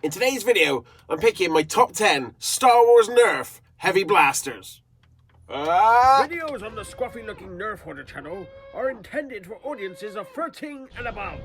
In today's video, I'm picking my top 10 Star Wars Nerf heavy blasters. Videos on the Scruffy-Looking Nerf Hoarder channel are intended for audiences of 13 and above.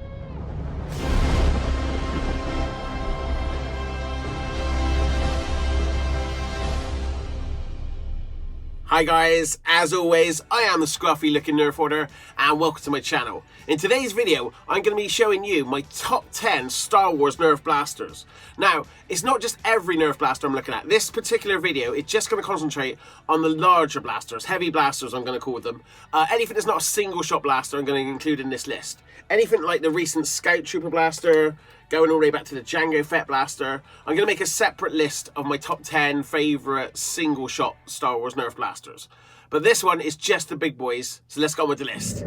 Hi guys, as always, I am the Scruffy-Looking Nerf Hoarder and welcome to my channel. In today's video, I'm going to be showing you my top 10 Star Wars Nerf Blasters. Now, it's not just every Nerf Blaster I'm looking at. This particular video is just going to concentrate on the larger blasters, heavy blasters I'm going to call them. Anything that's not a single shot blaster I'm going to include in this list. Anything like the recent Stormtrooper Blaster, going all the way back to the Jango Fett Blaster. I'm going to make a separate list of my top 10 favourite single-shot Star Wars Nerf Blasters. But this one is just the big boys, so let's go on with the list.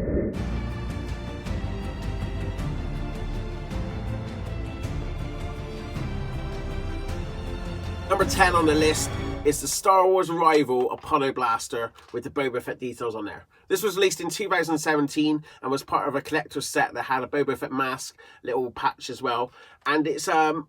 Number 10 on the list is the Star Wars rival Apollo Blaster with the Boba Fett details on there. This was released in 2017 and was part of a collector's set that had a Boba Fett mask, little patch as well. And it's a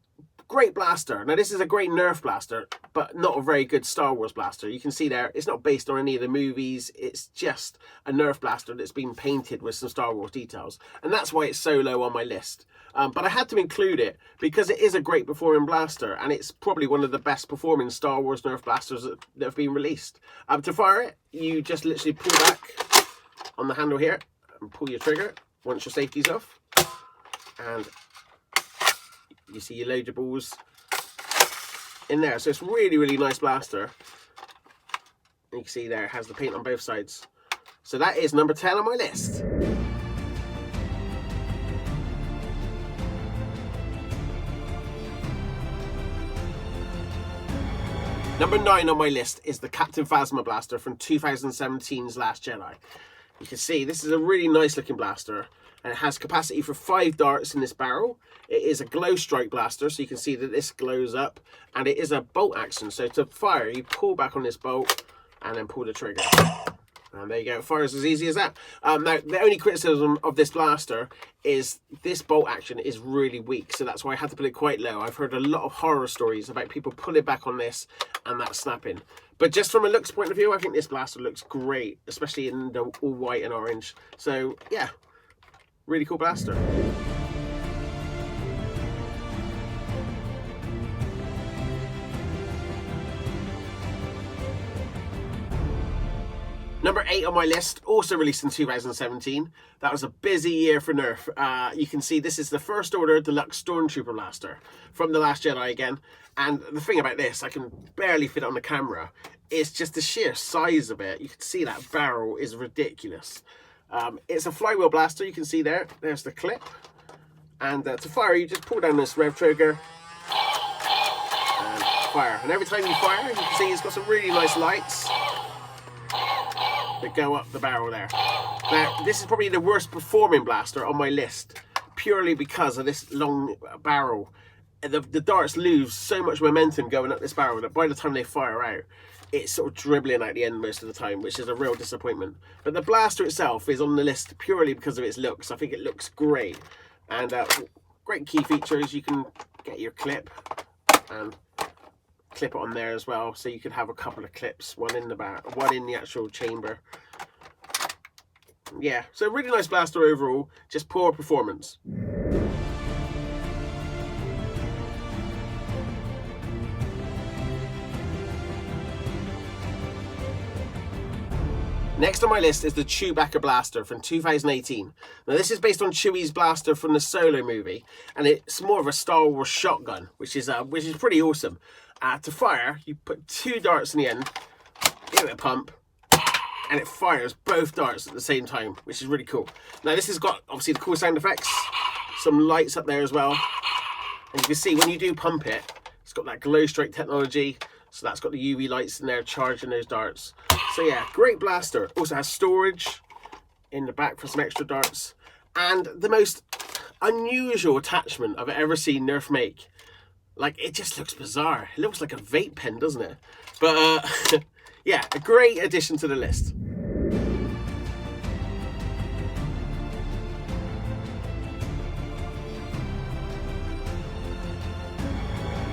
great blaster. Now this is a great Nerf blaster, but not a very good Star Wars blaster. You can see there, it's not based on any of the movies. It's just a Nerf blaster that's been painted with some Star Wars details. And that's why it's so low on my list. But I had to include it because it is a great performing blaster and it's probably one of the best performing Star Wars Nerf blasters that have been released. To fire it, you just literally pull back on the handle here and pull your trigger once your safety's off. And you see your load your balls in there. So it's really, really nice blaster. And you can see there it has the paint on both sides. So that is number 10 on my list. Number 9 on my list is the Captain Phasma Blaster from 2017's Last Jedi. You can see this is a really nice looking blaster and it has capacity for 5 darts in this barrel. It is a glow strike blaster, so you can see that this glows up, and it is a bolt action. So to fire, you pull back on this bolt and then pull the trigger. And there you go, it fires as easy as that. Now, the only criticism of this blaster is this bolt action is really weak, so that's why I had to put it quite low. I've heard a lot of horror stories about people pulling back on this and that snapping. But just from a looks point of view, I think this blaster looks great, especially in the all white and orange. So yeah, really cool blaster. Number 8 on my list, also released in 2017. That was a busy year for Nerf. You can see this is the First Order Deluxe Stormtrooper Blaster from The Last Jedi again. And the thing about this, I can barely fit it on the camera. It's just the sheer size of it. You can see that barrel is ridiculous. It's a flywheel blaster, you can see there. There's the clip. And to fire, you just pull down this rev trigger and fire. And every time you fire, you can see it's got some really nice lights that go up the barrel there. Now, this is probably the worst performing blaster on my list, purely because of this long barrel. The darts lose so much momentum going up this barrel that by the time they fire out, it's sort of dribbling out the end most of the time, which is a real disappointment. But the blaster itself is on the list purely because of its looks. I think it looks great. And great key features, you can get your clip and clip it on there as well, so you could have a couple of clips, one in the actual chamber. Yeah, so really nice blaster overall, just poor performance. Next on my list is the Chewbacca Blaster from 2018. Now this is based on Chewie's blaster from the Solo movie, and it's more of a Star Wars shotgun, which is pretty awesome. To fire, you put 2 darts in the end, give it a pump, and it fires both darts at the same time, which is really cool. Now this has got obviously the cool sound effects, some lights up there as well, and you can see when you do pump it, it's got that glow strike technology. So that's got the UV lights in there charging those darts. So yeah, great blaster. Also has storage in the back for some extra darts. And the most unusual attachment I've ever seen Nerf make. Like, it just looks bizarre. It looks like a vape pen, doesn't it? But yeah, a great addition to the list.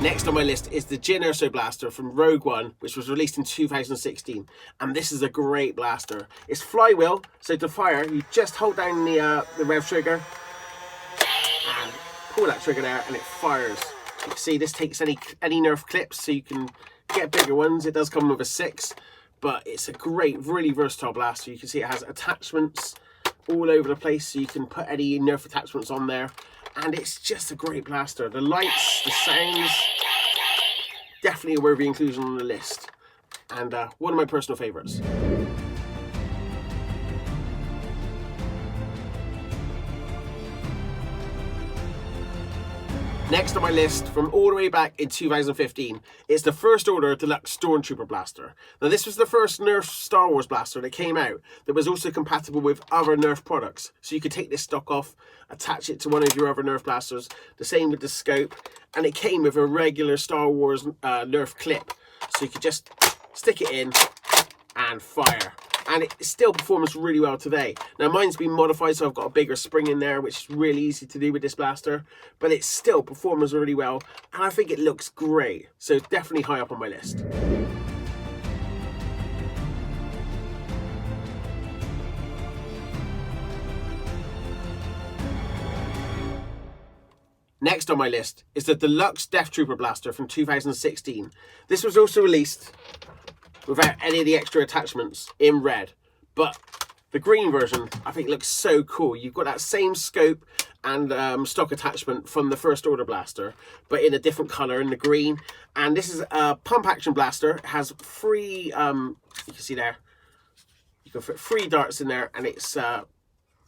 Next on my list is the Jinuso Blaster from Rogue One, which was released in 2016. And this is a great blaster. It's flywheel, so to fire, you just hold down the rev trigger and pull that trigger there and it fires. You can see this takes any Nerf clips, so you can get bigger ones. It does come with a 6, but it's a great, really versatile blaster. You can see it has attachments all over the place, so you can put any Nerf attachments on there. And it's just a great blaster. The lights, the sounds, definitely a worthy inclusion on the list. And one of my personal favourites. Next on my list, from all the way back in 2015, is the First Order Deluxe Stormtrooper Blaster. Now this was the first Nerf Star Wars blaster that came out that was also compatible with other Nerf products. So you could take this stock off, attach it to one of your other Nerf blasters, the same with the scope, and it came with a regular Star Wars Nerf clip. So you could just stick it in and fire. And it still performs really well today. Now mine's been modified, so I've got a bigger spring in there, which is really easy to do with this blaster, but it still performs really well, and I think it looks great. So definitely high up on my list. Next on my list is the Deluxe Death Trooper Blaster from 2016. This was also released without any of the extra attachments in red, but the green version I think looks so cool. You've got that same scope and stock attachment from the First Order blaster, but in a different color, in the green. And this is a pump action blaster. It has three, you can see there, you can fit 3 darts in there, and it's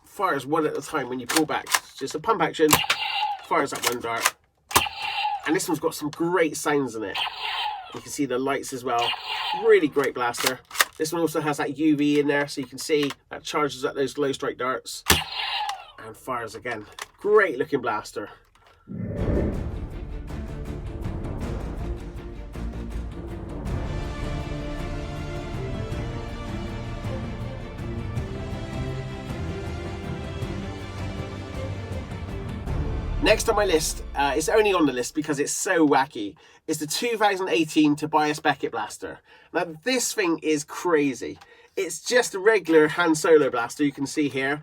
fires one at a time when you pull back. It's just a pump action, fires that 1 dart, and this one's got some great sounds in it. You can see the lights as well. Really great blaster. This one also has that UV in there, so you can see that charges up those glow strike darts and fires again. Great looking blaster. Next on my list, it's only on the list because it's so wacky, is the 2018 Tobias Beckett Blaster. Now this thing is crazy. It's just a regular Han Solo blaster, you can see here,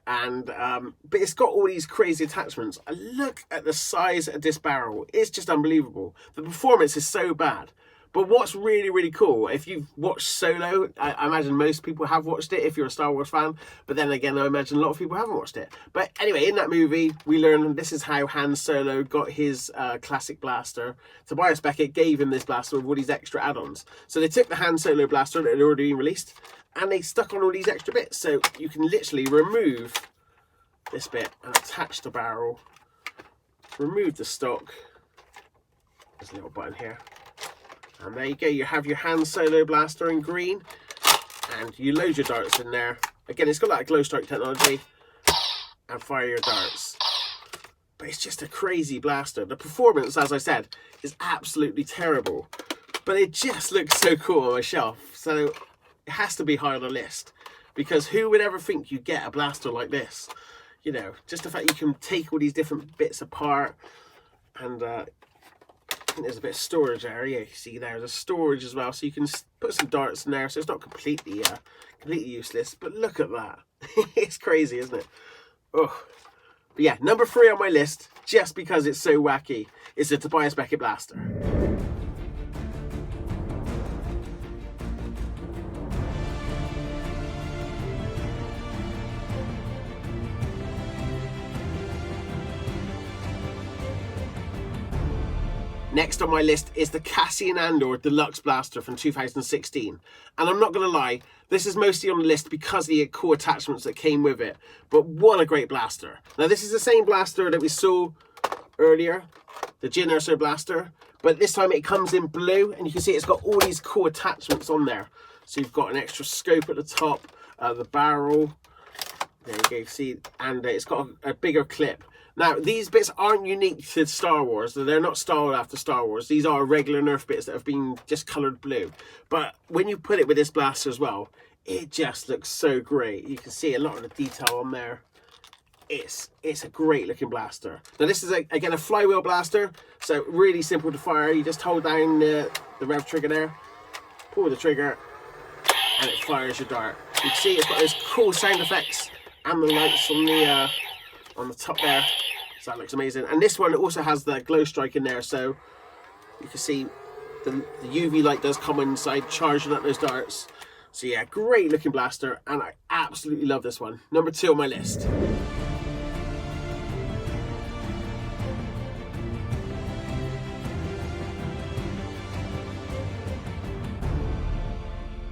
and but it's got all these crazy attachments. And look at the size of this barrel. It's just unbelievable. The performance is so bad. But what's really, really cool, if you've watched Solo, I imagine most people have watched it if you're a Star Wars fan, but then again, I imagine a lot of people haven't watched it. But anyway, in that movie, we learn this is how Han Solo got his classic blaster. Tobias Beckett gave him this blaster with all these extra add-ons. So they took the Han Solo blaster that had already been released, and they stuck on all these extra bits. So you can literally remove this bit and attach the barrel, remove the stock. There's a little button here. And there you go, you have your Han Solo blaster in green, and you load your darts in there. Again, it's got that glow strike technology, and fire your darts. But it's just a crazy blaster. The performance, as I said, is absolutely terrible, but it just looks so cool on my shelf. So it has to be high on the list, because who would ever think you'd get a blaster like this? You know, just the fact you can take all these different bits apart, and I think there's a bit of storage area. You see there's a storage as well, so you can put some darts in there, so it's not completely useless. But look at that. It's crazy, isn't it? Oh, but yeah, number 3 on my list, just because it's so wacky, is the Tobias Beckett Blaster. Next on my list is the Cassian Andor Deluxe Blaster from 2016. And I'm not going to lie, this is mostly on the list because of the core attachments that came with it. But what a great blaster. Now this is the same blaster that we saw earlier, the Jinuso Blaster. But this time it comes in blue, and you can see it's got all these core attachments on there. So you've got an extra scope at the top, the barrel, there you go, see, and it's got a bigger clip. Now, these bits aren't unique to Star Wars. They're not styled after Star Wars. These are regular Nerf bits that have been just coloured blue. But when you put it with this blaster as well, it just looks so great. You can see a lot of the detail on there. it's a great looking blaster. Now this is again a flywheel blaster, so really simple to fire. You just hold down the rev trigger there, pull the trigger, and it fires your dart. You can see it's got those cool sound effects and the lights on the top there, so that looks amazing. And this one also has the glow strike in there, so you can see the UV light does come inside, charging up those darts. So yeah, great looking blaster, and I absolutely love this one. Number 2 on my list.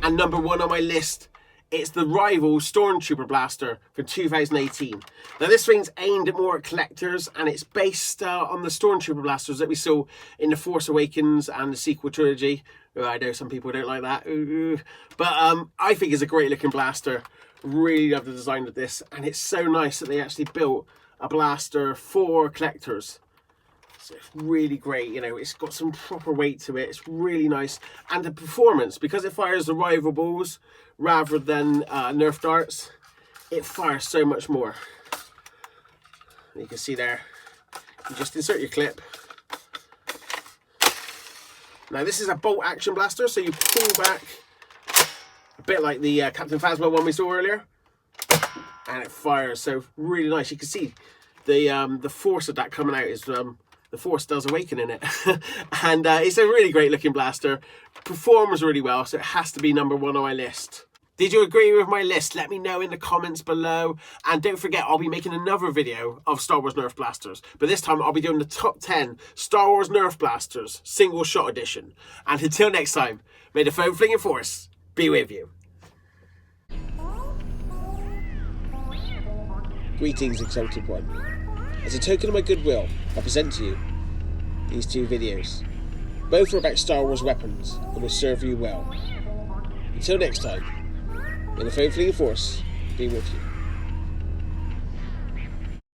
And number 1 on my list, it's the rival Stormtrooper Blaster from 2018. Now this thing's aimed more at collectors, and it's based on the Stormtrooper Blasters that we saw in The Force Awakens and the sequel trilogy. I know some people don't like that, but I think it's a great looking blaster. Really love the design of this, and it's so nice that they actually built a blaster for collectors. So it's really great, you know, it's got some proper weight to it. It's really nice, and the performance, because it fires the rival balls rather than Nerf darts, it fires so much more. And you can see there, you just insert your clip. Now this is a bolt action blaster, so you pull back a bit like the Captain Phasma one we saw earlier, and it fires. So really nice. You can see the force of that coming out is the Force does awaken in it. And it's a really great looking blaster, performs really well, so it has to be number 1 on my list. Did you agree with my list? Let me know in the comments below. And don't forget, I'll be making another video of Star Wars Nerf Blasters. But this time, I'll be doing the top 10 Star Wars Nerf Blasters, single shot edition. And until next time, may the foam flinging force be with you. Greetings, Exalted One. As a token of my goodwill, I present to you these 2 videos. Both are about Star Wars weapons and will serve you well. Until next time, may the foam flinging force be with you.